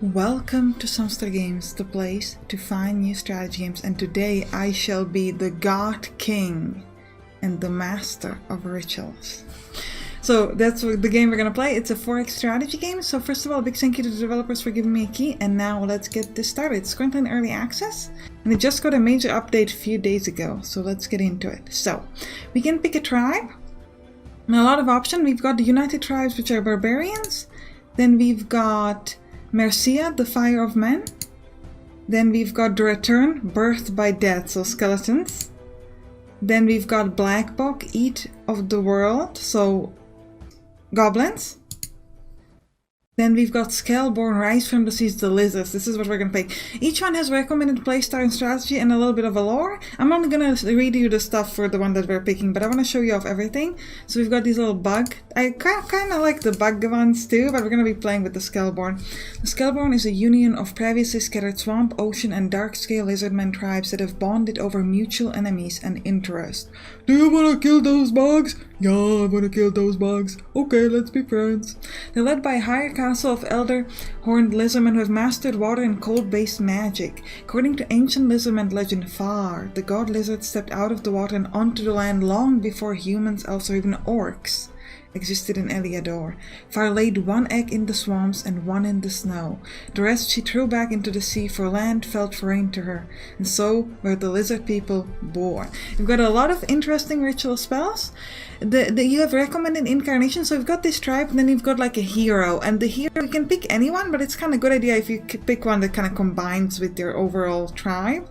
Welcome to Sampstra Games, the place to find new strategy games, and today I shall be the Godking and the master of rituals. So that's the game we're gonna play. It's a 4X strategy game. So first of all, big thank you to the developers for giving me a key, and now let's get this started. It's currently in early access, and it just got a major update a few days ago, so let's get into it. So we can pick a tribe, and a lot of options. We've got the United Tribes, which are barbarians. Then we've got Mercia, the Fire of Men. Then we've got the Return, Birth by Death, so skeletons. Then we've got Black Book, Eat of the World, so goblins. Then we've got Scaleborn, Rise from the Seas, the Lizards. This is what we're gonna pick. Each one has recommended playstyle and strategy and a little bit of a lore. I'm not gonna read you the stuff for the one that we're picking, but I want to show you off everything. So we've got these little bug. I kind of like the bug ones too, but we're gonna be playing with the Scaleborn. The Scaleborn is a union of previously scattered swamp, ocean, and dark-scale lizardmen tribes that have bonded over mutual enemies and interest. Do you want to kill those bugs? Yeah, I want to kill those bugs. Okay, let's be friends. They're led by a higher council of elder horned lizardmen who have mastered water and cold-based magic. According to ancient lizardman legend, Far, the god lizard stepped out of the water and onto the land long before humans, elves, or even orcs existed in Eliador. Far laid one egg in the swamps and one in the snow. The rest she threw back into the sea, for land felt foreign to her, and so were the lizard people born. We've got a lot of interesting ritual spells. You have recommended incarnations, so we've got this tribe, and then you've got like a hero, and the hero, you can pick anyone, but it's kind of a good idea if you pick one that kind of combines with your overall tribe.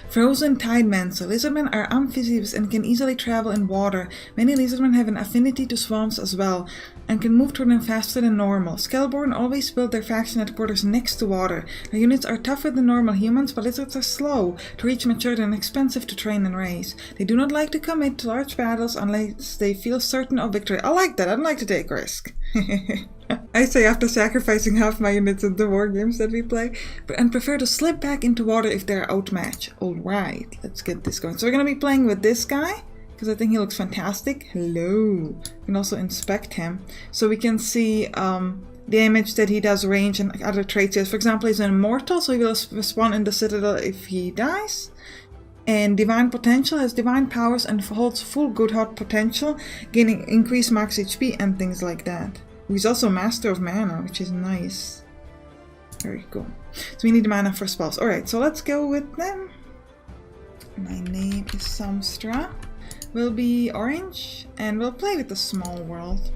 Frozen Tidemen. So lizardmen are amphibious and can easily travel in water. Many lizardmen have an affinity to swamps as well, and can move through them faster than normal. Scaleborn always build their faction headquarters next to water. Their units are tougher than normal humans, but lizards are slow to reach maturity and expensive to train and raise. They do not like to commit to large battles unless they feel certain of victory. I like that. I don't like to take risk. I say after sacrificing half my units in the war games that we play, and prefer to slip back into water if they're outmatched. Alright, let's get this going. So we're going to be playing with this guy, because I think he looks fantastic. Hello. We can also inspect him, so we can see the damage that he does, range, and other traits. For example, he's an immortal, so he will respawn in the citadel if he dies. And divine potential, has divine powers and holds full good heart potential, gaining increased max HP and things like that. He's also master of mana, which is nice. Very cool. So we need mana for spells. Alright, so let's go with them. My name is Sampstra. We'll be orange, and we'll play with the small world.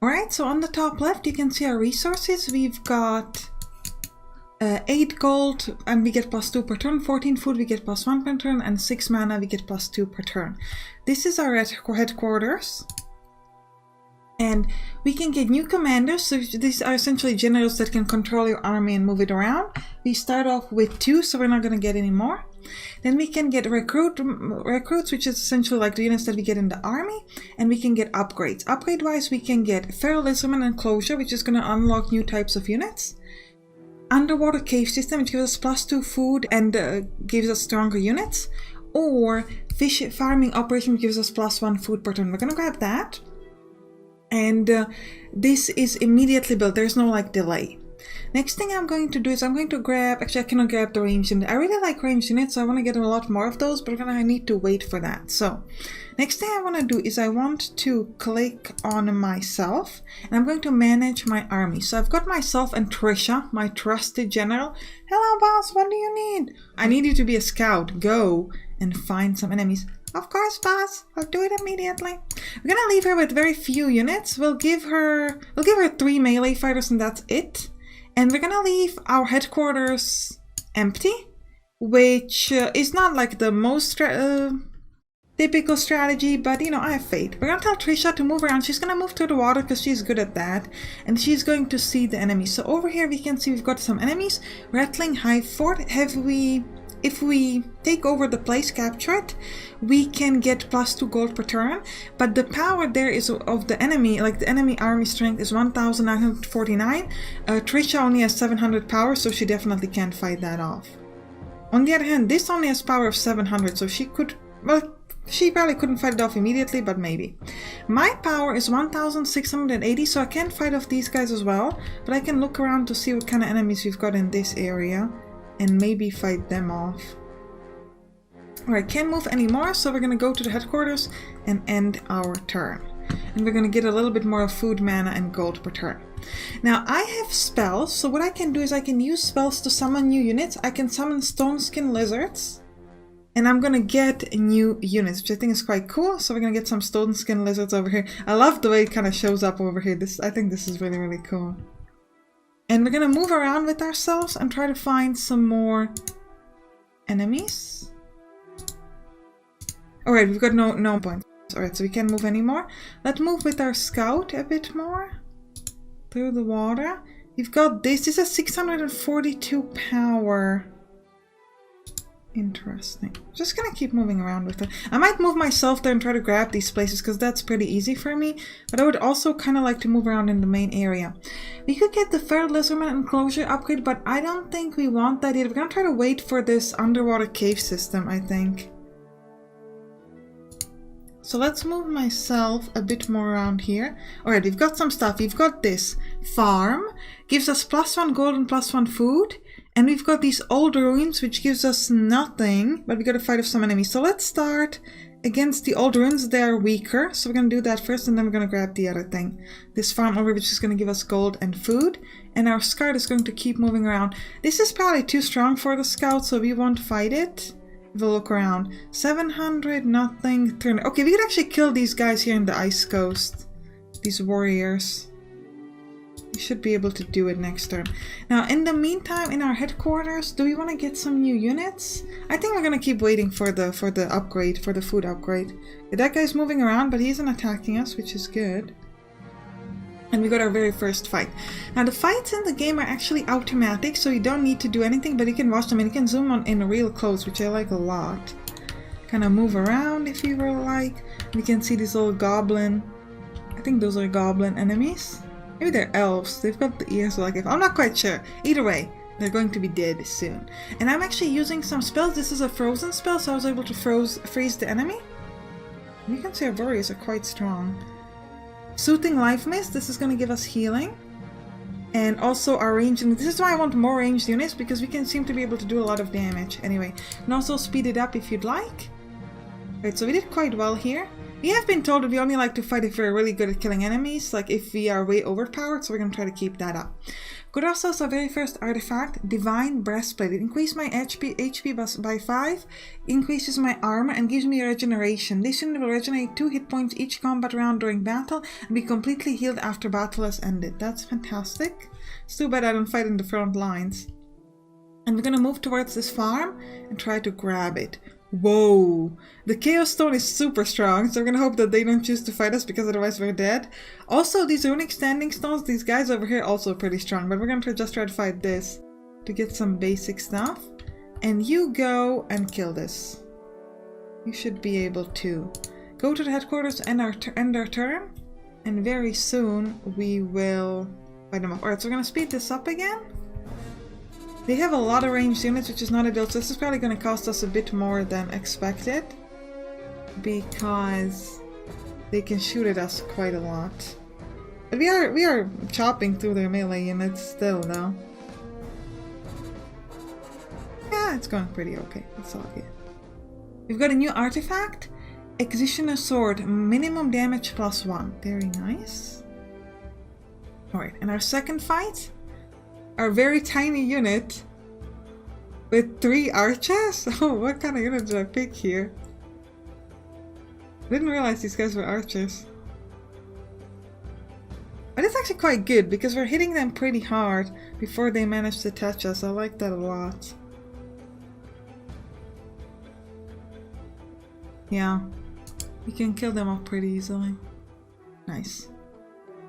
Alright, so on the top left you can see our resources. We've got 8 gold, and we get +2 per turn. 14 food, we get +1 per turn, and 6 mana, we get +2 per turn. This is our headquarters. And we can get new commanders, so these are essentially generals that can control your army and move it around. We start off with 2, so we're not going to get any more. Then we can get recruits, which is essentially like the units that we get in the army. And we can get upgrades. Upgrade-wise, we can get Feral Lizardman Enclosure, which is going to unlock new types of units. Underwater Cave System, which gives us +2 food and gives us stronger units. Or Fish Farming Operation, which gives us +1 food per turn. We're going to grab that. And this is immediately built. There's no like delay. Next thing I'm going to do is I'm going to grab, actually I cannot grab the ranged unit. I really like ranged units, so I want to get a lot more of those, but I need to wait for that. So next thing I want to do is I want to click on myself, and I'm going to manage my army. So I've got myself and Trisha, my trusted general. Hello boss, what do you need? I need you to be a scout. Go and find some enemies. Of course, boss. I'll do it immediately. We're gonna leave her with very few units. We'll give her 3 melee fighters, and that's it. And we're gonna leave our headquarters empty, which is not like the most typical strategy, but you know, I have faith. We're gonna tell Trisha to move around. She's gonna move through the water because she's good at that, and she's going to see the enemies. So over here we can see we've got some enemies. Rattling Hive Fort. If we take over the place, capture it, we can get +2 gold per turn, but the power there is of the enemy, like the enemy army strength is 1949. Trisha only has 700 power, so she definitely can't fight that off. On the other hand, this only has power of 700, so she could, well, She probably couldn't fight it off immediately, but maybe. My power is 1680, so I can't fight off these guys as well. But I can look around to see what kind of enemies we've got in this area. And maybe fight them off. Alright, can't move anymore, so we're going to go to the headquarters and end our turn. And we're going to get a little bit more food, mana, and gold per turn. Now, I have spells, so what I can do is I can use spells to summon new units. I can summon stone skin lizards. And I'm gonna get new units, which I think is quite cool. So we're gonna get some stone skin lizards over here. I love the way it kind of shows up over here. I think this is really, really cool. And we're gonna move around with ourselves and try to find some more enemies. Alright, we've got no points. Alright, so we can't move anymore. Let's move with our scout a bit more. Through the water. We've got this. This has 642 power. Interesting. Just gonna keep moving around with it. I might move myself there and try to grab these places because that's pretty easy for me. But I would also kind of like to move around in the main area. We could get the Feral Lizardman enclosure upgrade, but I don't think we want that yet. We're gonna try to wait for this underwater cave system, I think. So let's move myself a bit more around here. Alright, we've got some stuff. We've got this farm. Gives us +1 gold and +1 food. And we've got these old ruins, which gives us nothing, but we gotta fight off some enemies. So let's start against the old ruins. They are weaker, so we're gonna do that first, and then we're gonna grab the other thing. This farm over, which is gonna give us gold and food. And our scout is going to keep moving around. This is probably too strong for the scout, so we won't fight it. We'll look around. 700, nothing. 300. Okay, we could actually kill these guys here in the ice coast. These warriors. We should be able to do it next turn. Now, in the meantime, in our headquarters, do we want to get some new units? I think we're gonna keep waiting for the upgrade, for the food upgrade. That guy's moving around, but he isn't attacking us, which is good. And we got our very first fight. Now, the fights in the game are actually automatic, so you don't need to do anything, but you can watch them and you can zoom on in real close, which I like a lot. Kind of move around if you were like. We can see these little goblin. I think those are goblin enemies. Maybe they're elves. They've got the ears like if I'm not quite sure. Either way, they're going to be dead soon. And I'm actually using some spells. This is a frozen spell, so I was able to freeze the enemy. You can see our warriors are quite strong. Soothing Life Mist. This is going to give us healing. And also our range. And this is why I want more ranged units, because we can seem to be able to do a lot of damage. Anyway, and also speed it up if you'd like. Right, so we did quite well here. We have been told that we only like to fight if we're really good at killing enemies, like if we are way overpowered, so we're going to try to keep that up. Got ourselves our very first artifact, Divine Breastplate. It increases my HP by 5, increases my armor, and gives me regeneration. This unit will regenerate 2 hit points each combat round during battle, and be completely healed after battle has ended. That's fantastic. It's too bad I don't fight in the front lines. And we're going to move towards this farm and try to grab it. Whoa! The Chaos Stone is super strong, so we're gonna hope that they don't choose to fight us, because otherwise we're dead. Also, these runic standing stones, these guys over here, also pretty strong, but we're gonna just try to fight this to get some basic stuff. And you go and kill this. You should be able to. Go to the headquarters and end our turn, and very soon we will fight them off. Alright, so we're gonna speed this up again. They have a lot of ranged units, which is not ideal, so this is probably going to cost us a bit more than expected, because they can shoot at us quite a lot. But we are chopping through their melee units still, though. Yeah, it's going pretty okay. That's all good. We've got a new artifact, Executioner Sword, minimum damage +1. Very nice. Alright, and our second fight. Our very tiny unit with 3 archers? Oh, what kind of unit did I pick here? I didn't realize these guys were archers. But it's actually quite good, because we're hitting them pretty hard before they manage to touch us. I like that a lot. Yeah, we can kill them off pretty easily. Nice.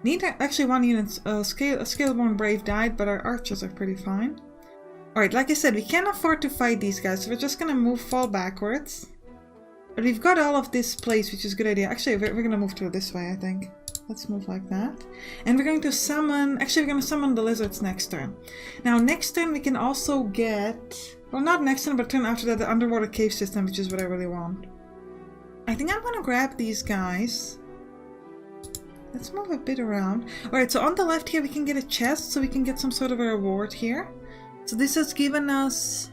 Neither, actually one unit, Scaleborn Brave died, but our archers are pretty fine. Alright, like I said, we can't afford to fight these guys, so we're just gonna fall backwards. But we've got all of this place, which is a good idea. Actually, we're gonna move through this way, I think. Let's move like that. And we're going to summon, actually we're gonna summon the lizards next turn. Now next turn we can also get, well not next turn, but turn after that, the underwater cave system, which is what I really want. I think I'm gonna grab these guys. Let's move a bit around. Alright, so on the left here we can get a chest, so we can get some sort of a reward here. So this has given us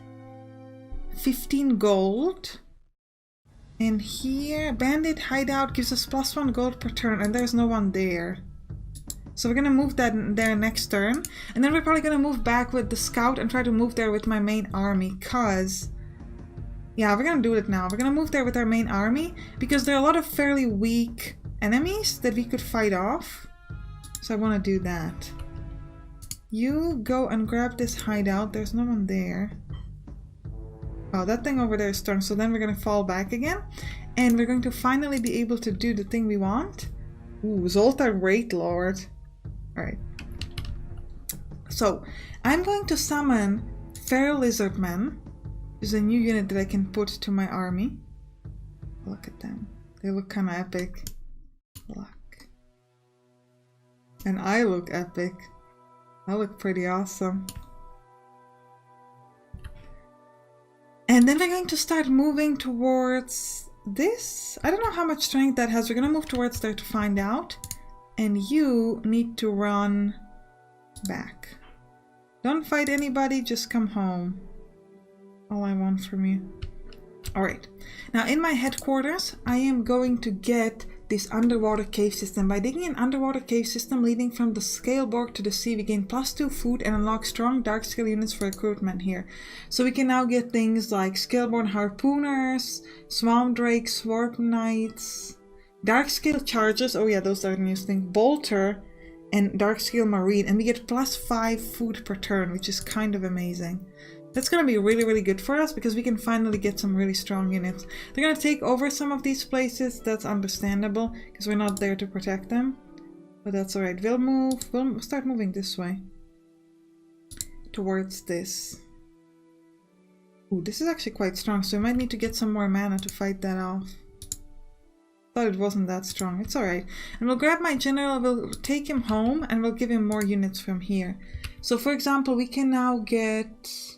15 gold. And here, Bandit Hideout gives us +1 gold per turn, and there's no one there. So we're gonna move that there next turn. And then we're probably gonna move back with the scout and try to move there with my main army, cause... yeah, we're gonna do it now. We're gonna move there with our main army, because there are a lot of fairly weak enemies that we could fight off. So I wanna do that. You go and grab this hideout. There's no one there. Oh, that thing over there is strong, so then we're gonna fall back again. And we're going to finally be able to do the thing we want. Ooh, Zoltar Great Lord. Alright. So, I'm going to summon Feral Lizardmen. Which is a new unit that I can put to my army. Look at them. They look kinda epic. Look. And I look epic. I look pretty awesome. And then we're going to start moving towards this. I don't know how much strength that has. We're going to move towards there to find out. And you need to run back. Don't fight anybody, just come home. All I want from you. Alright. Now in my headquarters, I am going to get this underwater cave system. By digging an underwater cave system leading from the Scaleborg to the sea, we gain +2 food and unlock strong dark scale units for recruitment here. So we can now get things like Scaleborn Harpooners, Swamp Drakes, Warp Knights, Dark Scale Chargers, oh yeah, those are the new things, Bolter, and Dark Scale Marine, and we get +5 food per turn, which is kind of amazing. That's going to be really, really good for us because we can finally get some really strong units. They're going to take over some of these places. That's understandable because we're not there to protect them. But that's alright. We'll start moving this way. Towards this. Ooh, this is actually quite strong, so we might need to get some more mana to fight that off. Thought it wasn't that strong. It's alright. And we'll grab my general, we'll take him home, and we'll give him more units from here. So for example, we can now get...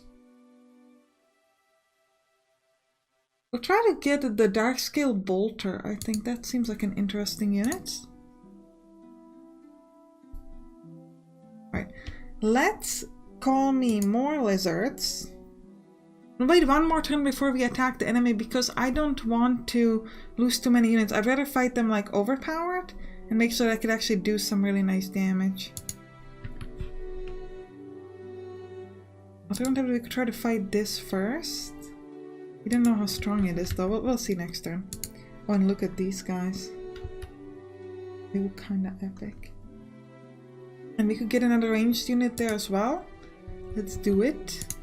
we'll try to get the Dark Scale Bolter. I think that seems like an interesting unit. Right. Let's call me more lizards. We'll wait one more turn before we attack the enemy because I don't want to lose too many units. I'd rather fight them like overpowered and make sure I could actually do some really nice damage. Alternatively, we could try to fight this first. We don't know how strong it is though. We'll see next turn. Oh, and look at these guys. They look kinda epic. And we could get another ranged unit there as well. Let's do it.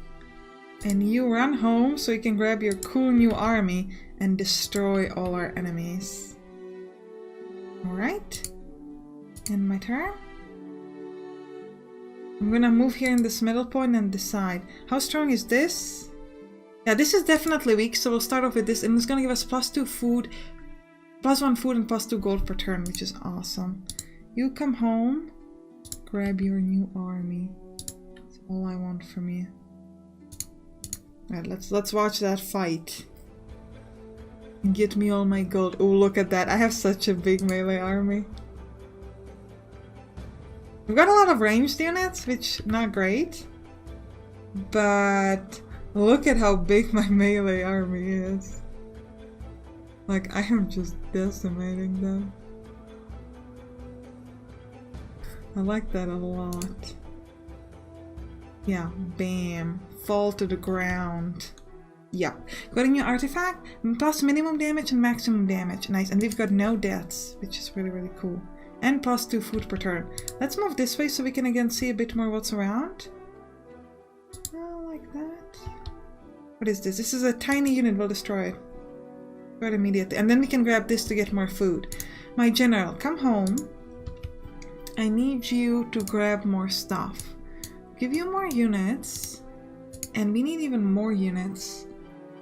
And you run home so you can grab your cool new army and destroy all our enemies. Alright. End my turn. I'm gonna move here in this middle point and decide. How strong is this? Yeah, this is definitely weak, so we'll start off with this, and it's gonna give us +2 food, +1 food and +2 gold per turn, which is awesome. You come home, grab your new army. That's all I want from you. Alright, let's watch that fight. And get me all my gold. Oh, look at that. I have such a big melee army. We've got a lot of ranged units, which not great. But look at how big my melee army is. Like, I am just decimating them. I like that a lot. Yeah, bam. Fall to the ground. Yeah. Got a new artifact. Plus minimum damage and maximum damage. Nice. And we've got no deaths, which is really, really cool. And +2 food per turn. Let's move this way so we can again see a bit more what's around. Oh, like that. What is this? This is a tiny unit. We'll destroy it. Right immediately. And then we can grab this to get more food. My general, come home. I need you to grab more stuff. Give you more units. And we need even more units.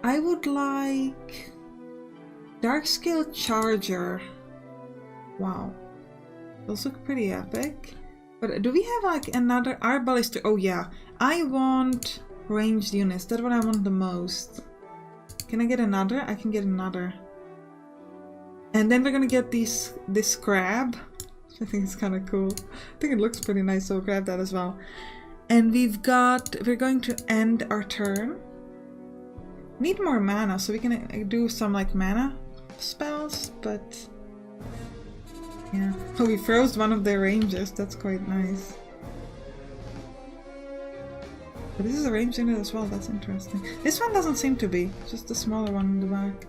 I would like... Dark Scale Charger. Wow. Those look pretty epic. But do we have like another Arballister? Oh yeah. I want ranged units. That's what I want the most. Can I get another? I can get another. And then we're gonna get this crab. I think it's kind of cool. I think it looks pretty nice, so we'll grab that as well. And we're going to end our turn. Need more mana, so we can do some like mana spells, but yeah. Oh, we froze one of their ranges, that's quite nice. But this is a range unit as well, that's interesting. This one doesn't seem to be, just the smaller one in the back.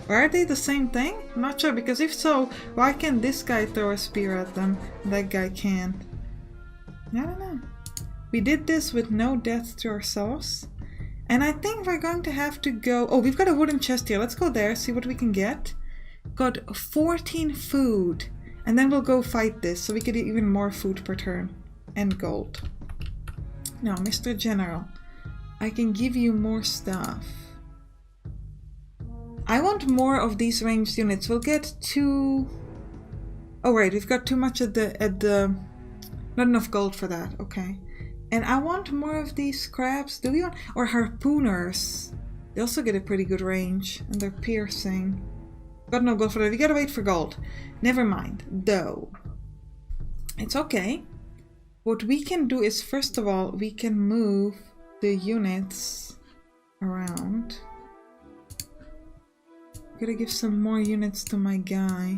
Or are they the same thing? I'm not sure, because if so, why can't this guy throw a spear at them? That guy can't. I don't know. We did this with no death to ourselves. And I think we're going to have to go... Oh, we've got a wooden chest here. Let's go there, see what we can get. Got 14 food. And then we'll go fight this, so we get even more food per turn. And gold. Now, Mr. General, I can give you more stuff. I want more of these ranged units. We'll get 2... Oh right, we've got too much at the... Not enough gold for that, okay. And I want more of these crabs. Do we want... Or harpooners. They also get a pretty good range. And they're piercing. Got no gold for that. We gotta wait for gold. Never mind. Though. It's okay. What we can do is, first of all, we can move the units around. Gotta give some more units to my guy.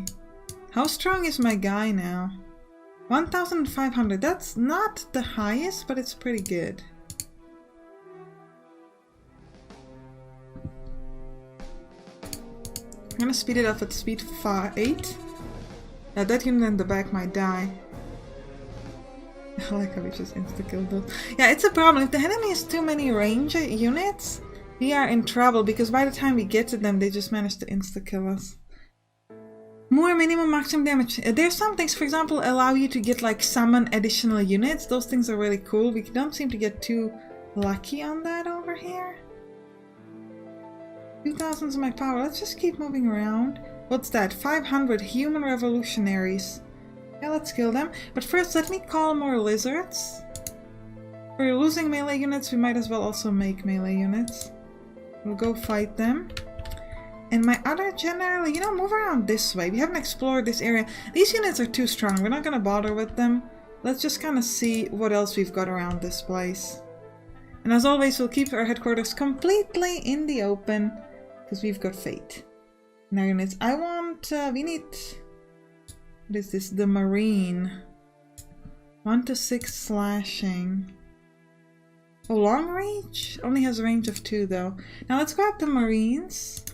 How strong is my guy now? 1,500. That's not the highest, but it's pretty good. I'm gonna speed it up at speed 8. Now that unit in the back might die. I like how we just insta-killed those. Yeah, it's a problem. If the enemy has too many range units, we are in trouble, because by the time we get to them, they just manage to insta-kill us. More minimum maximum damage. There's some things, for example, allow you to get like summon additional units. Those things are really cool. We don't seem to get too lucky on that over here. 2,000 is my power. Let's just keep moving around. What's that? 500 human revolutionaries. Yeah, let's kill them. But first, let me call more lizards. If we're losing melee units, we might as well also make melee units. We'll go fight them. And my other general, you know, move around this way. We haven't explored this area. These units are too strong. We're not going to bother with them. Let's just kind of see what else we've got around this place. And as always, we'll keep our headquarters completely in the open, because we've got fate. Now units, I want, we need, what is this? The Marine. 1 to 6 slashing. Oh, long range? Only has a range of 2 though. Now let's grab the Marines.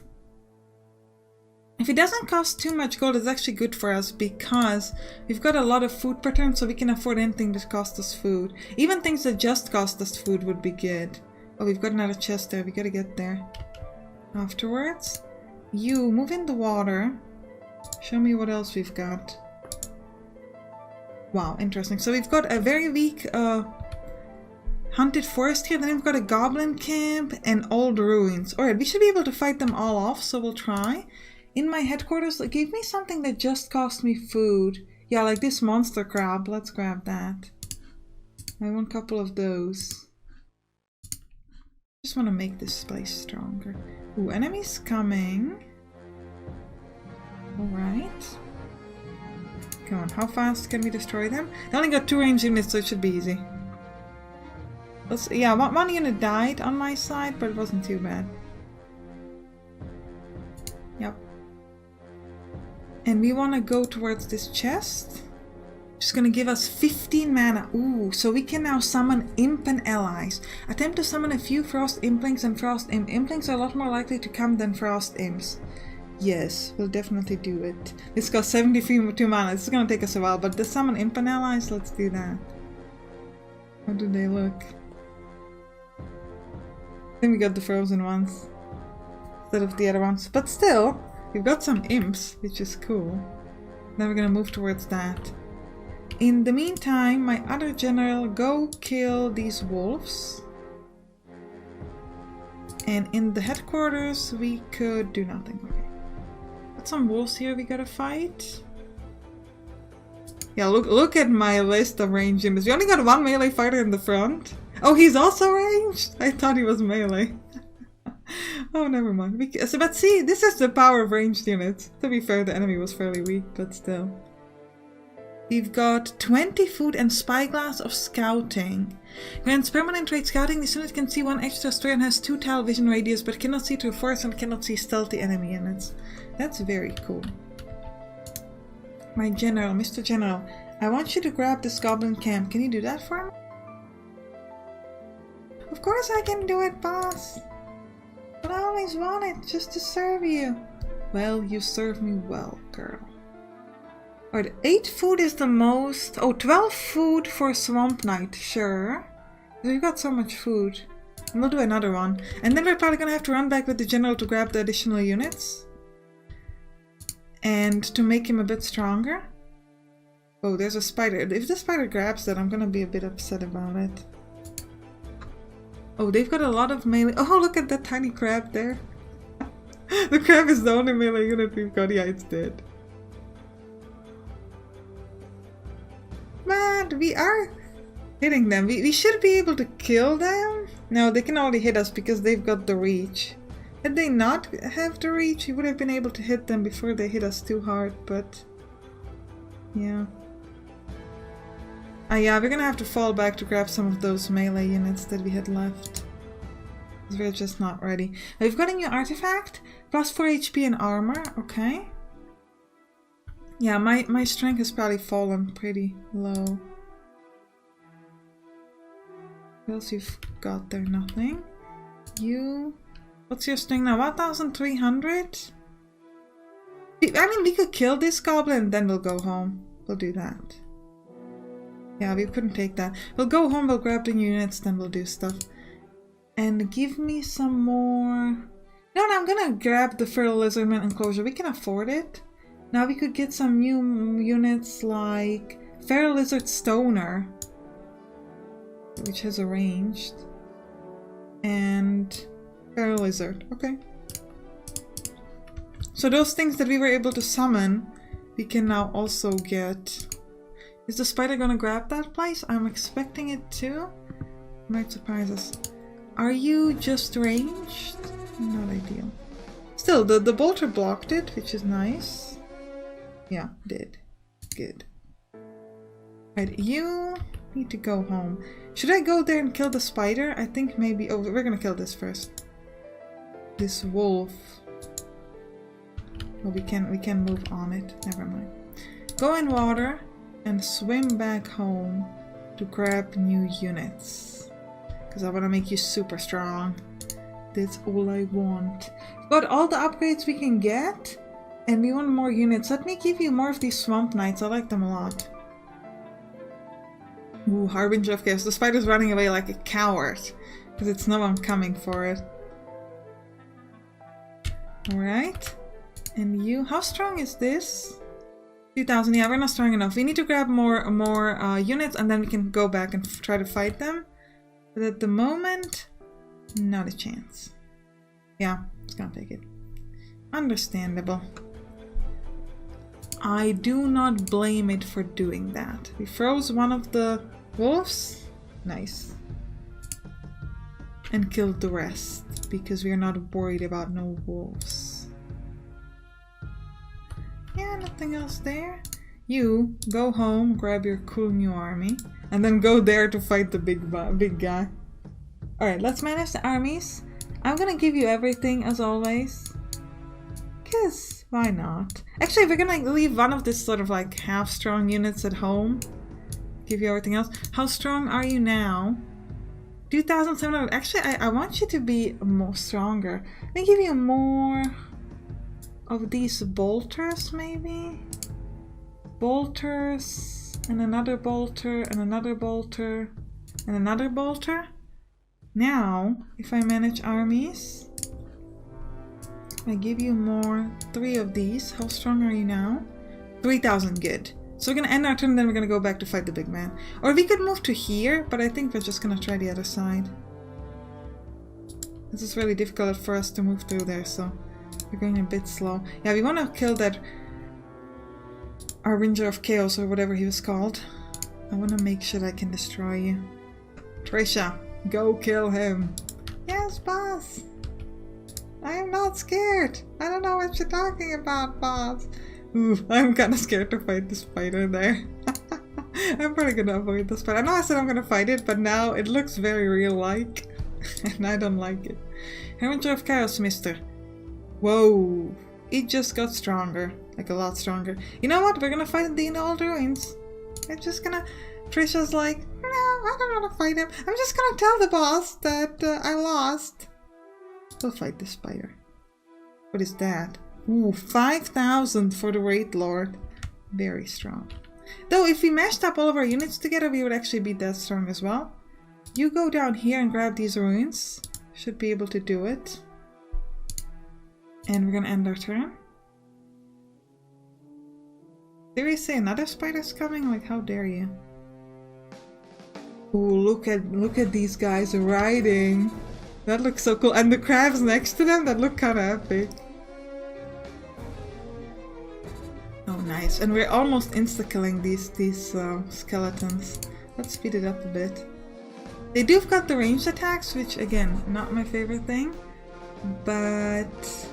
If it doesn't cost too much gold, it's actually good for us, because we've got a lot of food per turn, so we can afford anything that costs us food. Even things that just cost us food would be good. Oh, we've got another chest there. We gotta get there afterwards. You, move in the water. Show me what else we've got. Wow, interesting. So we've got a very weak hunted forest here. Then we've got a goblin camp and old ruins. Alright, we should be able to fight them all off, so we'll try. In my headquarters, give me something that just cost me food. Yeah, like this monster crab. Let's grab that. I want a couple of those. Just want to make this place stronger. Ooh, enemies coming. Alright. Come on, how fast can we destroy them? They only got 2 range units, so it should be easy. Let's, yeah, one unit died on my side, but it wasn't too bad. Yep. And we want to go towards this chest. It's going to give us 15 mana. Ooh, so we can now summon Imp and allies. Attempt to summon a few Frost Implings, and Frost Implings are a lot more likely to come than Frost Imps. Yes, we'll definitely do it. This costs 73 mana. This is going to take us a while, but the summon Imp and allies, let's do that. How do they look? I think we got the frozen ones instead of the other ones. But still, we've got some imps, which is cool. Now we're going to move towards that. In the meantime, my other general, go kill these wolves. And in the headquarters, we could do nothing. Okay. Got some wolves here we gotta fight. Yeah, look at my list of ranged units. We only got 1 melee fighter in the front. Oh, he's also ranged? I thought he was melee. Oh, never mind. But see, this is the power of ranged units. To be fair, the enemy was fairly weak, but still. We've got 20 food and spyglass of scouting. Grants permanent rate scouting. This unit can see one extra story and has 2 tile vision radius, but cannot see through forest and cannot see stealthy enemy units. That's very cool. My general, Mr. General, I want you to grab this goblin camp. Can you do that for me? Of course I can do it, boss. But I always wanted just to serve you. Well, you serve me well, girl. Alright, 8 food is the most. Oh, 12 food for Swamp Knight, sure. We've got so much food. And we'll do another one. And then we're probably gonna have to run back with the general to grab the additional units. And to make him a bit stronger. Oh, there's a spider. If the spider grabs that, I'm gonna be a bit upset about it. Oh, they've got a lot of melee. Oh, look at that tiny crab there. The crab is the only melee unit we've got. Yeah, it's dead. But we are hitting them. We should be able to kill them. No, they can only hit us because they've got the reach. Had they not have the reach, we would have been able to hit them before they hit us too hard, but yeah. Yeah, we're gonna have to fall back to grab some of those melee units that we had left. Because we're just not ready. We've got a new artifact. Plus 4 HP and armor. Okay. Yeah, my strength has probably fallen pretty low. What else you've got there? Nothing. You... What's your strength now? 1,300? I mean, we could kill this goblin and then we'll go home. We'll do that. Yeah, we couldn't take that. We'll go home, we'll grab the units, then we'll do stuff. And give me some more... No, I'm gonna grab the Feral Lizardman enclosure. We can afford it. Now we could get some new units like Feral Lizard Stoner, which has a ranged, and Feral Lizard. Okay. So those things that we were able to summon, we can now also get. Is the spider gonna grab that place? I'm expecting it to. Might surprise us. Are you just ranged? Not ideal. Still, the bolter blocked it, which is nice. Yeah, did. Good. Right, you need to go home. Should I go there and kill the spider? I think maybe... Oh, we're gonna kill this first. This wolf. Oh, we can move on it. Never mind. Go in water and swim back home to grab new units. Because I want to make you super strong. That's all I want. Got all the upgrades we can get. And we want more units. Let me give you more of these Swamp Knights. I like them a lot. Ooh, Harbinger of Chaos. The spider's running away like a coward. Because it's no one coming for it. Alright. And you... How strong is this? 2,000. Yeah, we're not strong enough. We need to grab more units and then we can go back and try to fight them. But at the moment, not a chance. Yeah, it's gonna take it. Understandable. I do not blame it for doing that. We froze one of the wolves. Nice. And killed the rest. Because we are not worried about no wolves. Yeah, nothing else there. You go home, grab your cool new army. And then go there to fight the big guy. Alright, let's manage the armies. I'm gonna give you everything as always. Cause why not? Actually, we're gonna leave one of this sort of like half-strong units at home. Give you everything else. How strong are you now? 2,700. Actually, I want you to be more stronger. Let me give you more of these bolters, maybe? Bolters, and another bolter, and another bolter, and another bolter. Now, if I manage armies, I give you more. 3 of these. How strong are you now? 3,000. Good. So we're gonna end our turn and then we're gonna go back to fight the big man. Or we could move to here, but I think we're just gonna try the other side. This is really difficult for us to move through there, so we're going a bit slow. Yeah, we wanna kill that Harbinger of Chaos or whatever he was called. I wanna make sure I can destroy you. Trisha, go kill him. Yes, boss. I am not scared. I don't know what you're talking about, boss. Ooh, I'm kind of scared to fight the spider there. I'm probably gonna avoid the spider. I know I said I'm gonna fight it, but now it looks very real-like. And I don't like it. Harbinger of Chaos, mister. Whoa. It just got stronger. Like a lot stronger. You know what? We're gonna fight the old ruins. We're just gonna... Trisha's like, no, I don't want to fight him. I'm just gonna tell the boss that I lost. We'll fight the spider. What is that? Ooh, 5,000 for the Raid Lord. Very strong. Though if we mashed up all of our units together, we would actually be that strong as well. You go down here and grab these ruins. Should be able to do it. And we're gonna end our turn. Seriously, another spider's coming? Like, how dare you? Ooh, look at these guys riding. That looks so cool. And the crabs next to them, that look kind of epic. Oh, nice. And we're almost insta-killing these skeletons. Let's speed it up a bit. They do have got the ranged attacks, which again, not my favorite thing. But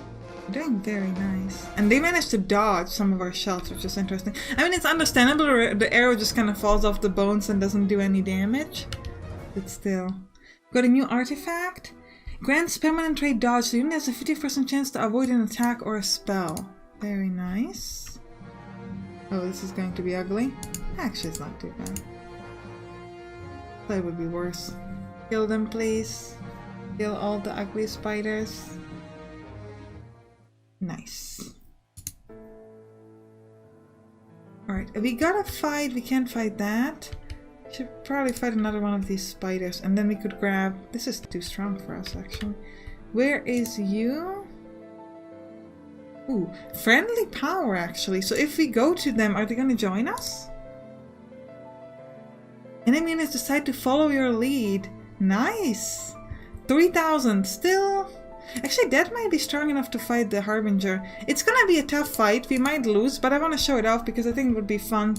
doing very nice. And they managed to dodge some of our shots, which is interesting. I mean, it's understandable the arrow just kind of falls off the bones and doesn't do any damage. But still. Got a new artifact. Grants permanent trade dodge. The unit has a 50% chance to avoid an attack or a spell. Very nice. Oh, this is going to be ugly. Actually, it's not too bad. That would be worse. Kill them, please. Kill all the ugly spiders. Nice. Alright, we gotta fight. We can't fight that. Should probably fight another one of these spiders, and then we could grab... This is too strong for us, actually. Where is you? Ooh, friendly power, actually. So if we go to them, are they gonna join us? Enemy units decide to follow your lead. Nice! 3,000. Still... Actually, that might be strong enough to fight the Harbinger. It's gonna be a tough fight. We might lose, but I want to show it off because I think it would be fun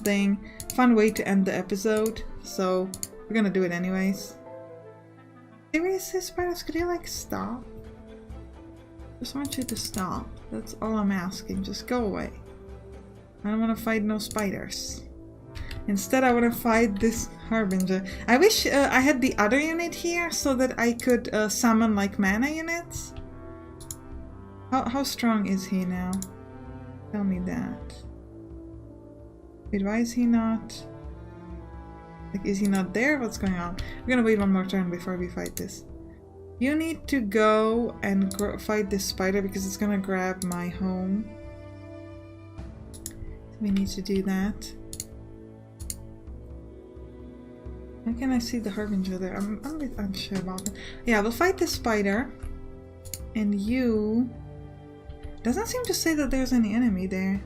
way to end the episode. So we're gonna do it anyways. Seriously, spiders, could you like stop? Just want you to stop. That's all I'm asking. Just go away. I don't want to fight no spiders. Instead, I want to fight this Harbinger. I wish I had the other unit here so that I could summon like mana units. How strong is he now? Tell me that. Wait, why is he not... Like, is he not there? What's going on? We're gonna wait one more turn before we fight this. You need to go and fight this spider because it's gonna grab my home. We need to do that. How can I see the Harbinger there? I'm a bit unsure about it. Yeah, we'll fight this spider. And you... Doesn't seem to say that there's any enemy there.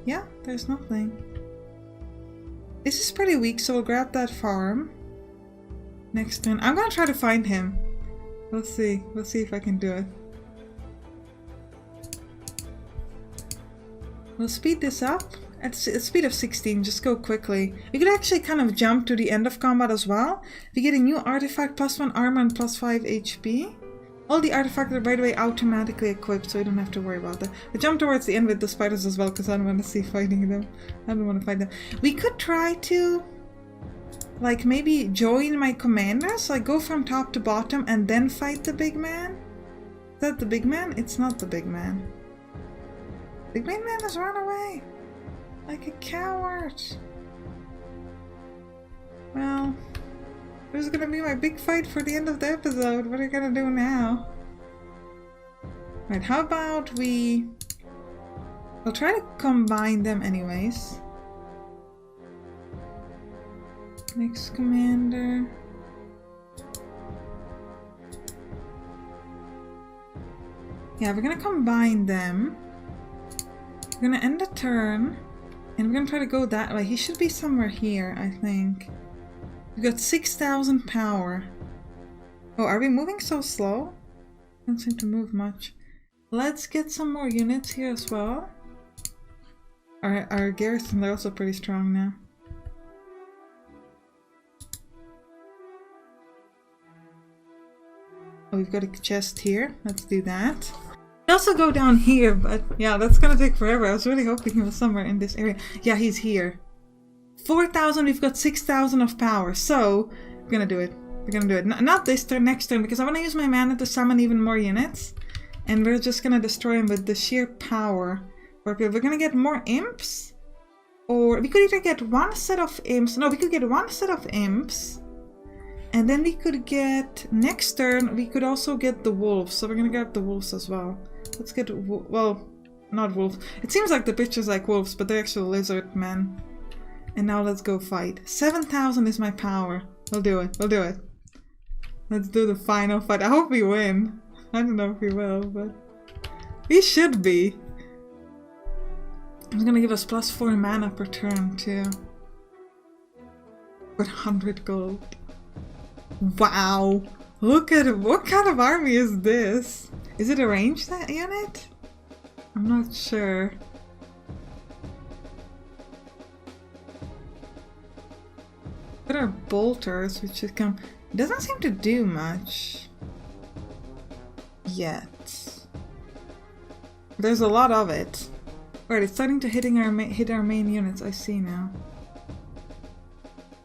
Yeah, there's nothing. This is pretty weak, so we'll grab that farm. Next turn. I'm gonna try to find him. We'll see. We'll see if I can do it. We'll speed this up. At a speed of 16, just go quickly. We could actually kind of jump to the end of combat as well. We get a new artifact, +1 armor and +5 HP. All the artifacts are, by the way, automatically equipped, so we don't have to worry about that. We jump towards the end with the spiders as well, because I don't want to see fighting them. I don't want to fight them. We could try to, like, maybe join my commanders, like go from top to bottom and then fight the big man. Is that the big man? It's not the big man. The big man has run away. Like a coward. Well, this is gonna be my big fight for the end of the episode. What are you gonna do now? Right, how about we'll try to combine them anyways. Next commander. Yeah, we're gonna combine them. We're gonna end the turn. And we're gonna try to go that way. He should be somewhere here, I think. We got 6,000 power. Oh, are we moving so slow? Don't seem to move much. Let's get some more units here as well. Our garrisons are also pretty strong now. Oh, we've got a chest here. Let's do that. We also go down here, but yeah, that's gonna take forever. I was really hoping he was somewhere in this area. Yeah, he's here. 4,000, we've got 6,000 of power. So, we're gonna do it. We're gonna do it. Not this turn, next turn, because I want to use my mana to summon even more units. And we're just gonna destroy him with the sheer power. Okay, we're gonna get more imps. Or we could either get one set of imps. No, we could get one set of imps. And then we could get, next turn, we could also get the wolves. So we're gonna grab the wolves as well. Let's get, well, not wolves. It seems like the picture's like wolves, but they're actually lizard men. And now let's go fight. 7,000 is my power. We'll do it. We'll do it. Let's do the final fight. I hope we win. I don't know if we will, but we should be. It's gonna give us +4 mana per turn too. 100 gold. Wow! Look at it. What kind of army is this? Is it a ranged unit? I'm not sure. There are bolters which should come. It doesn't seem to do much yet. There's a lot of it. Right, it's starting to hit our main units. I see now.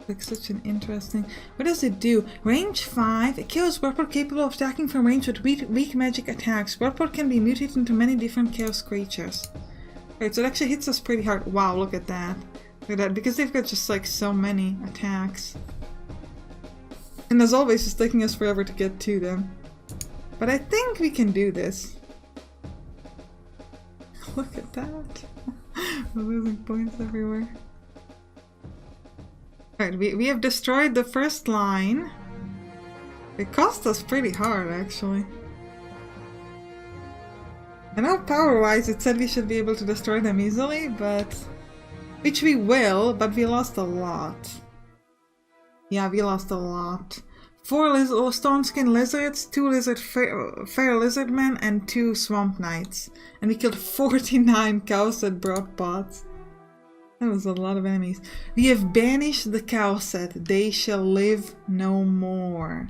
Like such an interesting. What does it do? Range 5. It kills Breastplate capable of attacking from range with weak magic attacks. Breastplate can be mutated into many different chaos creatures. Right, so it actually hits us pretty hard. Wow, look at that. Look at that, because they've got just like so many attacks. And as always, it's taking us forever to get to them. But I think we can do this. Look at that. We're losing points everywhere. Alright, we have destroyed the first line. It cost us pretty hard, actually. I know power-wise it said we should be able to destroy them easily, but... Which we will, but we lost a lot. Yeah, we lost a lot. 4 stone skin lizards, 2 fair lizard men, and 2 swamp knights. And we killed 49 Cowset broad bots. That was a lot of enemies. We have banished the Cowset. They shall live no more.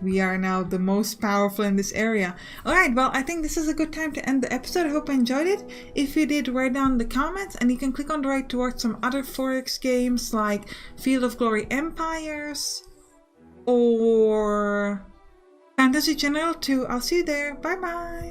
We are now the most powerful in this area. Alright, well, I think this is a good time to end the episode. I hope you enjoyed it. If you did, write down in the comments, and you can click on the right to watch some other 4X games like Field of Glory Empires or Fantasy General 2. I'll see you there. Bye bye!